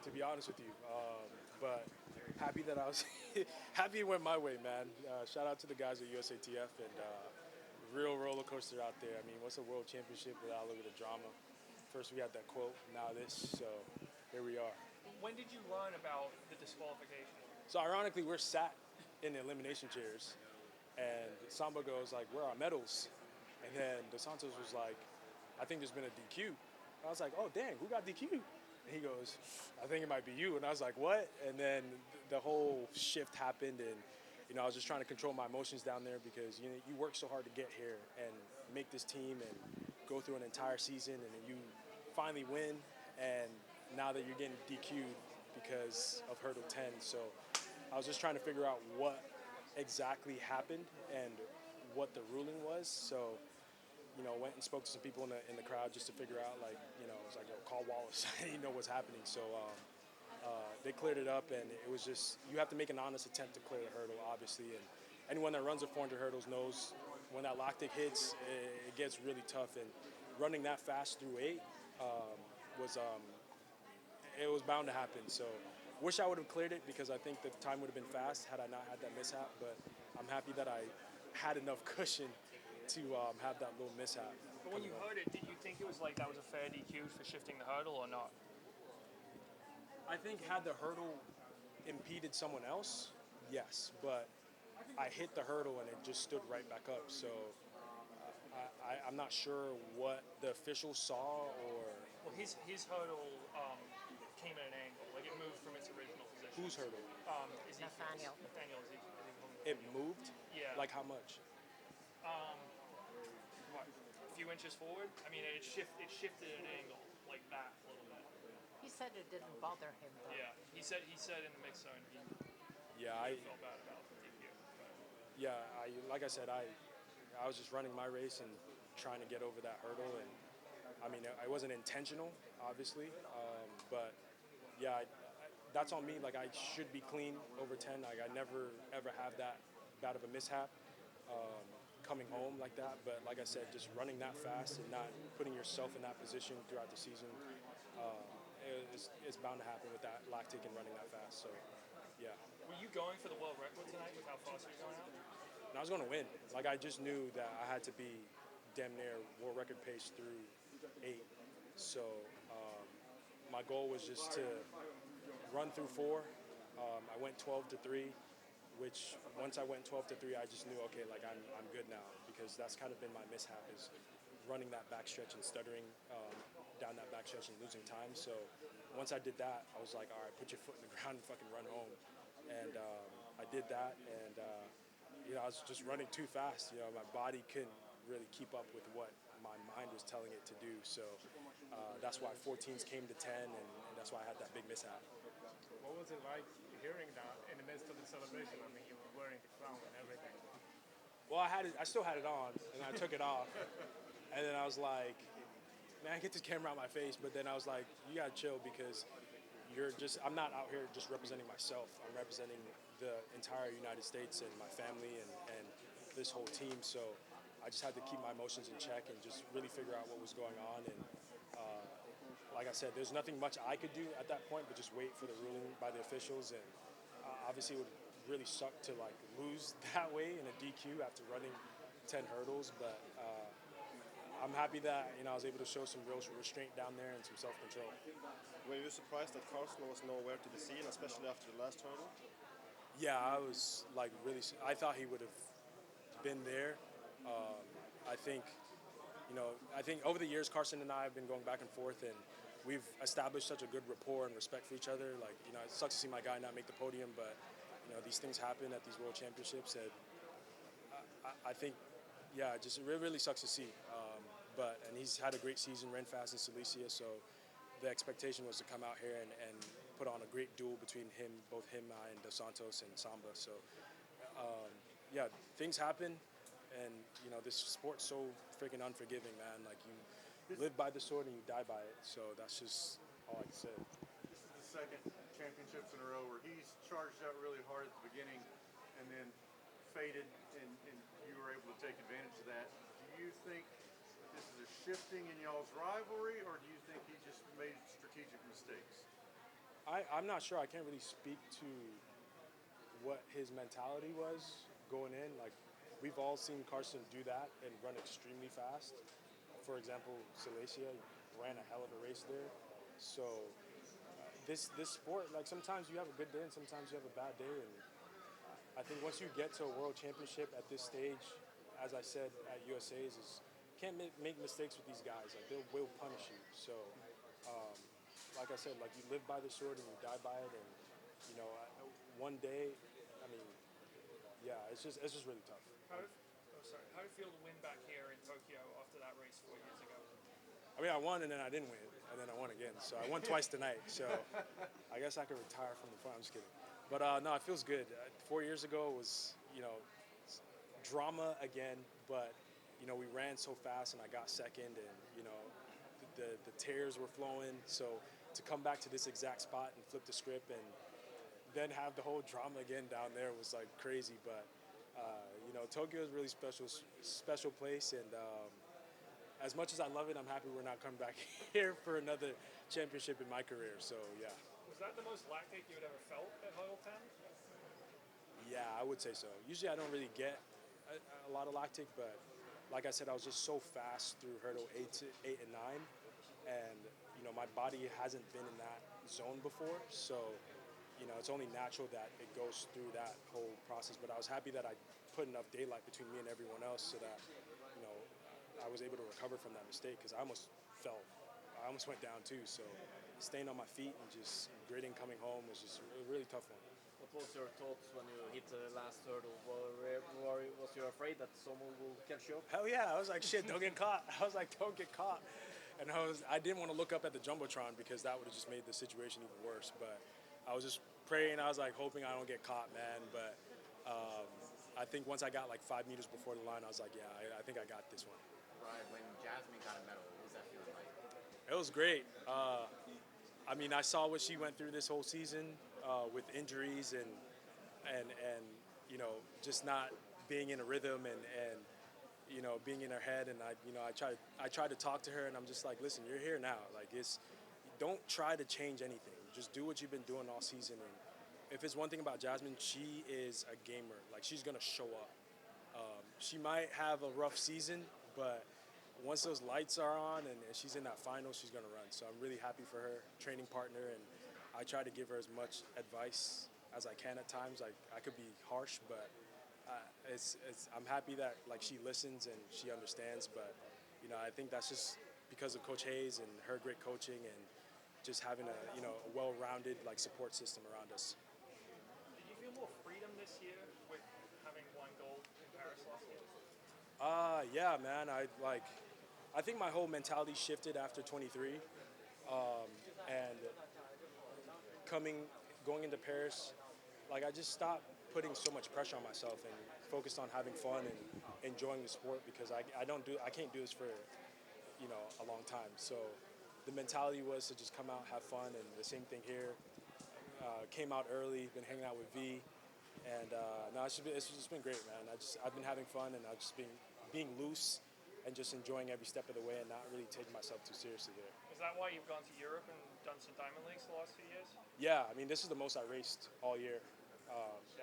to be honest with you. But happy that I was happy it went my way, man. Shout out to the guys at USATF and real roller coaster out there. I mean, what's a world championship without a little bit of drama? First we had that quote, now this. So here we are. When did you learn about the disqualification? So ironically, we're sat in the elimination chairs, and Samba goes like, "Where are our medals?" And then Dos Santos was like, "I think there's been a DQ." I was like, "Oh dang, who got DQ?" And he goes, "I think it might be you." And I was like, "What?" And then the whole shift happened, and I was just trying to control my emotions down there because you work so hard to get here and make this team and go through an entire season, and then you finally win, and now that you're getting DQ'd because of hurdle 10. So I was just trying to figure out what exactly happened and what the ruling was. So went and spoke to some people in the crowd just to figure out, like, it was like, yo, call Wallace. I didn't know what's happening. So they cleared it up, and it was just, you have to make an honest attempt to clear the hurdle, obviously. And anyone that runs the 400 hurdles knows when that lactic hits, it gets really tough. And running that fast through 8 was it was bound to happen. So wish I would have cleared it because I think the time would have been fast had I not had that mishap. But I'm happy that I had enough cushion to have that little mishap. But when you heard it, did you think it was like that was a fair DQ for shifting the hurdle or not? I think had the hurdle impeded someone else, yes. But I hit the hurdle and it just stood right back up. So I'm not sure what the officials saw or. Well, his hurdle came at an angle. Like it moved from its original position. Whose hurdle? Nathaniel. Nathaniel Ezekiel. It moved? Yeah. Like how much? What? A few inches forward? I mean, it shifted at an angle like that a little bit. He said it didn't bother him, though. Yeah. He said in the mix zone he felt bad about the DQ. Yeah, like I said, I was just running my race and trying to get over that hurdle, and I mean, it wasn't intentional, obviously, but yeah, that's on me. Like, I should be clean over 10. Like, I never ever have that bad of a mishap coming home like that. But like I said, just running that fast and not putting yourself in that position throughout the season, it's bound to happen with that lactic and running that fast. So, yeah. Were you going for the world record tonight with how fast you were going out? And I was going to win. Like, I just knew that I had to be damn near world record pace through 8. So my goal was just to run through 4. I went 12-3, which once I went 12-3, I just knew, okay, like I'm good now, because that's kind of been my mishap, is running that backstretch and stuttering down that backstretch and losing time. So once I did that, I was like, all right, put your foot in the ground and fucking run home. And I did that, and I was just running too fast. My body couldn't really keep up with what my mind was telling it to do. So that's why 14s came to 10, and that's why I had that big mishap. What was it like hearing that in the midst of the celebration? I mean, you were wearing the crown and everything. Well, I still had it on, and I took it off. And then I was like, man, get this camera out my face. But then I was like, you gotta chill, because I'm not out here just representing myself. I'm representing the entire United States and my family and this whole team. So I just had to keep my emotions in check and just really figure out what was going on. And like I said, there's nothing much I could do at that point but just wait for the ruling by the officials. And obviously it would really suck to like lose that way in a DQ after running 10 hurdles. But I'm happy that I was able to show some real restraint down there and some self-control. Were you surprised that Carson was nowhere to be seen, especially after the last hurdle? Yeah, I was like really. I thought he would have been there. I think over the years, Carson and I have been going back and forth, and we've established such a good rapport and respect for each other. Like, it sucks to see my guy not make the podium, but these things happen at these World Championships, and I think, yeah, it really sucks to see. And he's had a great season, ran fast in Silesia, so the expectation was to come out here and put on a great duel between both him and Dos Santos and Samba. So, yeah, things happen. And, this sport's so freaking unforgiving, man. Like, you live by the sword and you die by it. So that's just all I can say. This is the second championships in a row where he's charged out really hard at the beginning and then faded, and you were able to take advantage of that. Do you think this is a shifting in y'all's rivalry, or do you think he just made strategic mistakes? I'm not sure. I can't really speak to what his mentality was going in. Like, we've all seen Carson do that and run extremely fast. For example, Silesia ran a hell of a race there. So this sport, like sometimes you have a good day and sometimes you have a bad day. And I think once you get to a world championship at this stage, as I said at USA's, is can't make mistakes with these guys. Like they will punish you. So, like I said, like you live by the sword and you die by it. And you know, one day, I mean, yeah, it's just really tough. How do you feel to win back here in Tokyo after that race 4 years ago? I mean, I won and then I didn't win, and then I won again. So I won twice tonight. So I guess I could retire from the front. I'm just kidding. But no, it feels good. 4 years ago was, you know, drama again, but you know, we ran so fast and I got second, and you know, the tears were flowing. So to come back to this exact spot and flip the script and then have the whole drama again down there was like crazy. But you know, Tokyo is a really special place, and as much as I love it, I'm happy we're not coming back here for another championship in my career. So yeah. Was that the most lactic you had ever felt at Hurdle 10? Yeah, I would say so. Usually I don't really get a lot of lactic, but like I said, I was just so fast through hurdle 8 and 9, and you know, my body hasn't been in that zone before, so you know, it's only natural that it goes through that whole process. But I was happy that I put enough daylight between me and everyone else so that, you know, I was able to recover from that mistake, because I almost went down too. So staying on my feet and just gritting coming home was just a really tough one. What was your thoughts when you hit the last hurdle? Was you afraid that someone will catch you up? Hell yeah, I was like, shit, don't get caught. I was like, don't get caught. And I didn't want to look up at the Jumbotron because that would have just made the situation even worse. But I was just praying. I was like hoping I don't get caught, man. But I think once I got like 5 meters before the line, I was like, yeah, I think I got this one. Right, when Jasmine got a medal, what was that feeling like? It was great. I mean, I saw what she went through this whole season with injuries and you know, just not being in a rhythm and you know, being in her head. And I tried to talk to her, and I'm just like, listen, you're here now. Like, don't try to change anything. Just do what you've been doing all season. And if it's one thing about Jasmine, she is a gamer. Like, she's gonna show up. She might have a rough season, but once those lights are on and she's in that final, she's gonna run. So I'm really happy for her, training partner, and I try to give her as much advice as I can at times. Like, I could be harsh, but I'm happy that like she listens and she understands. But you know, I think that's just because of Coach Hayes and her great coaching and just having a well-rounded like support system around us. Did you feel more freedom this year with having won gold in Paris last year? Yeah, man. I think my whole mentality shifted after 23, and going into Paris, like I just stopped putting so much pressure on myself and focused on having fun and enjoying the sport, because I can't do this for, you know, a long time. So the mentality was to just come out, have fun, and the same thing here. Came out early, been hanging out with V, and no, it's just been great, man. I've been having fun, and I've just been being loose and just enjoying every step of the way and not really taking myself too seriously here. Is that why you've gone to Europe and done some Diamond Leagues the last few years? Yeah, I mean, this is the most I raced all year,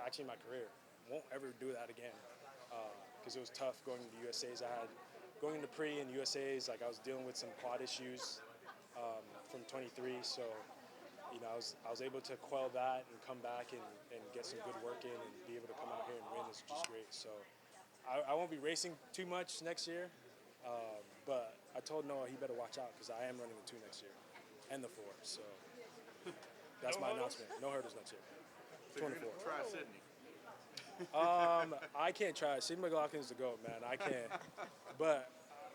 actually in my career. Won't ever do that again, because it was tough going to the USAs. Going into pre and USAs, like I was dealing with some quad issues from 23, so you know, I was able to quell that and come back and get some good work in and be able to come out here and win is just great. So I won't be racing too much next year, but I told Noah he better watch out, because I am running the 2 next year and the 4. So that's my announcement. No hurdles next year. So you're going to try Sydney. I can't try it. Sidney McLaughlin's the GOAT, man. I can't. But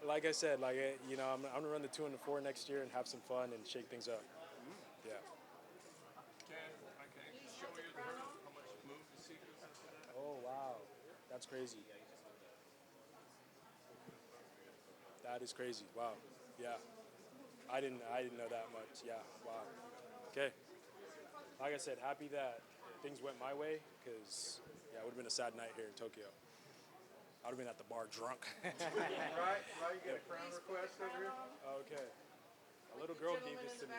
like I said, like you know, I'm gonna run the 2 and the 4 next year and have some fun and shake things up. Yeah. I can show you the hurdle, how much move the sequence after that. Oh wow, that's crazy. That is crazy. Wow. Yeah. I didn't know that much. Yeah. Wow. Okay. Like I said, happy that things went my way, because yeah, it would have been a sad night here in Tokyo. I would have been at the bar drunk. Right, you got a crown request over here? Okay. A little girl gave this to me.